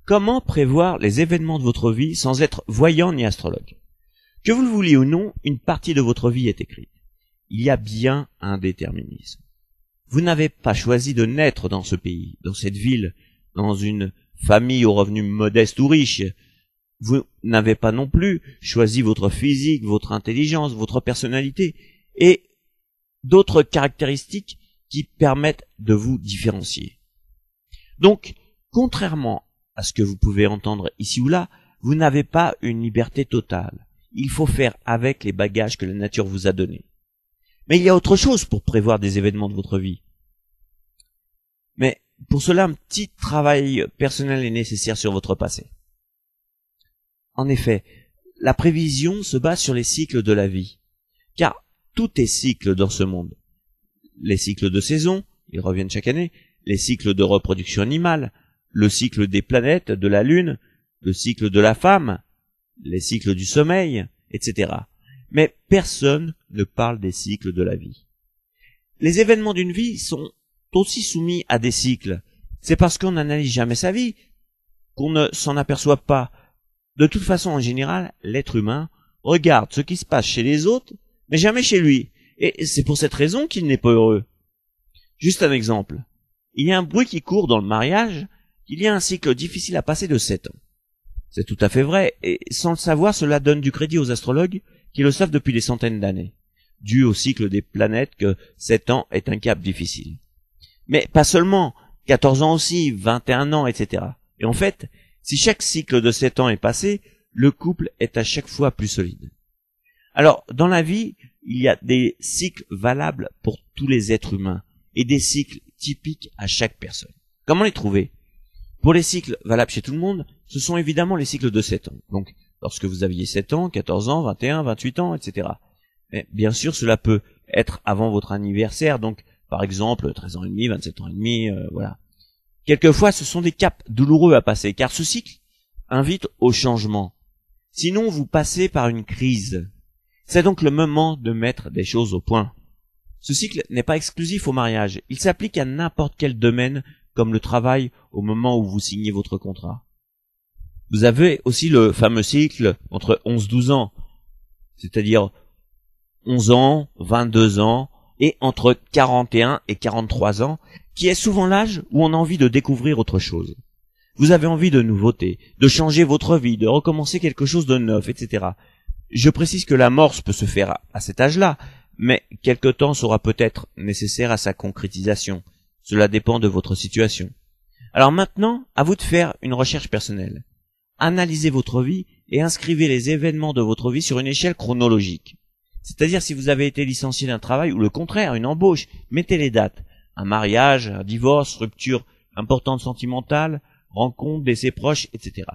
Comment prévoir les événements de votre vie sans être voyant ni astrologue? Que vous le vouliez ou non, une partie de votre vie est écrite. Il y a bien un déterminisme. Vous n'avez pas choisi de naître dans ce pays, dans cette ville, dans une famille aux revenus modestes ou riches. Vous n'avez pas non plus choisi votre physique, votre intelligence, votre personnalité et d'autres caractéristiques qui permettent de vous différencier. Donc, contrairement à ce que vous pouvez entendre ici ou là, vous n'avez pas une liberté totale. Il faut faire avec les bagages que la nature vous a donnés. Mais il y a autre chose pour prévoir des événements de votre vie. Mais pour cela, un petit travail personnel est nécessaire sur votre passé. En effet, la prévision se base sur les cycles de la vie, car tout est cycle dans ce monde. Les cycles de saison, ils reviennent chaque année, les cycles de reproduction animale, le cycle des planètes, de la Lune, le cycle de la femme, les cycles du sommeil, etc. Mais personne ne parle des cycles de la vie. Les événements d'une vie sont aussi soumis à des cycles. C'est parce qu'on n'analyse jamais sa vie qu'on ne s'en aperçoit pas. De toute façon, en général, l'être humain regarde ce qui se passe chez les autres, mais jamais chez lui. Et c'est pour cette raison qu'il n'est pas heureux. Juste un exemple. Il y a un bruit qui court dans le mariage qu'il y a un cycle difficile à passer de 7 ans. C'est tout à fait vrai, et sans le savoir, cela donne du crédit aux astrologues qui le savent depuis des centaines d'années, dû au cycle des planètes que 7 ans est un cap difficile. Mais pas seulement, 14 ans aussi, 21 ans, etc. Et en fait, si chaque cycle de 7 ans est passé, le couple est à chaque fois plus solide. Alors, dans la vie, il y a des cycles valables pour tous les êtres humains, et des cycles typiques à chaque personne. Comment les trouver? Pour les cycles valables chez tout le monde, ce sont évidemment les cycles de 7 ans. Donc, lorsque vous aviez 7 ans, 14 ans, 21, 28 ans, etc. Mais bien sûr, cela peut être avant votre anniversaire, donc par exemple 13 ans et demi, 27 ans et demi, voilà. Quelquefois, ce sont des caps douloureux à passer, car ce cycle invite au changement. Sinon, vous passez par une crise. C'est donc le moment de mettre des choses au point. Ce cycle n'est pas exclusif au mariage, il s'applique à n'importe quel domaine, comme le travail au moment où vous signez votre contrat. Vous avez aussi le fameux cycle entre 11-12 ans, c'est-à-dire 11 ans, 22 ans, et entre 41 et 43 ans, qui est souvent l'âge où on a envie de découvrir autre chose. Vous avez envie de nouveautés, de changer votre vie, de recommencer quelque chose de neuf, etc. Je précise que l'amorce peut se faire à cet âge-là, mais quelque temps sera peut-être nécessaire à sa concrétisation. Cela dépend de votre situation. Alors maintenant, à vous de faire une recherche personnelle. Analysez votre vie et inscrivez les événements de votre vie sur une échelle chronologique. C'est-à-dire si vous avez été licencié d'un travail ou le contraire, une embauche, mettez les dates. Un mariage, un divorce, rupture importante sentimentale, rencontre, décès proche, etc.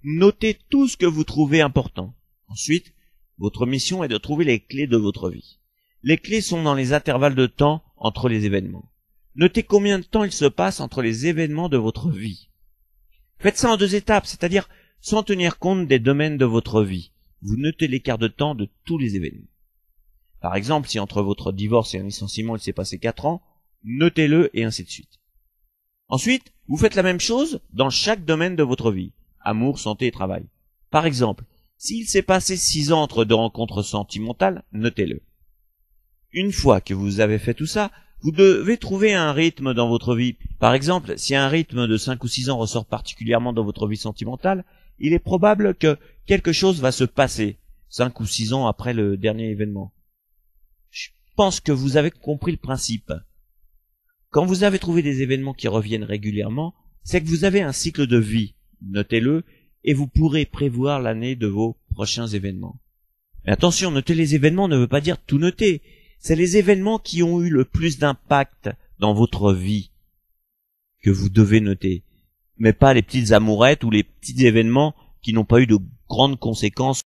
Notez tout ce que vous trouvez important. Ensuite, votre mission est de trouver les clés de votre vie. Les clés sont dans les intervalles de temps entre les événements. Notez combien de temps il se passe entre les événements de votre vie. Faites ça en 2 étapes, c'est-à-dire sans tenir compte des domaines de votre vie. Vous notez l'écart de temps de tous les événements. Par exemple, si entre votre divorce et un licenciement il s'est passé 4 ans, notez-le et ainsi de suite. Ensuite, vous faites la même chose dans chaque domaine de votre vie. Amour, santé et travail. Par exemple, s'il s'est passé 6 ans entre 2 rencontres sentimentales, notez-le. Une fois que vous avez fait tout ça, vous devez trouver un rythme dans votre vie. Par exemple, si un rythme de 5 ou 6 ans ressort particulièrement dans votre vie sentimentale, il est probable que quelque chose va se passer 5 ou 6 ans après le dernier événement. Je pense que vous avez compris le principe. Quand vous avez trouvé des événements qui reviennent régulièrement, c'est que vous avez un cycle de vie. Notez-le et vous pourrez prévoir l'année de vos prochains événements. Mais attention, noter les événements ne veut pas dire tout noter. C'est les événements qui ont eu le plus d'impact dans votre vie que vous devez noter, mais pas les petites amourettes ou les petits événements qui n'ont pas eu de grandes conséquences.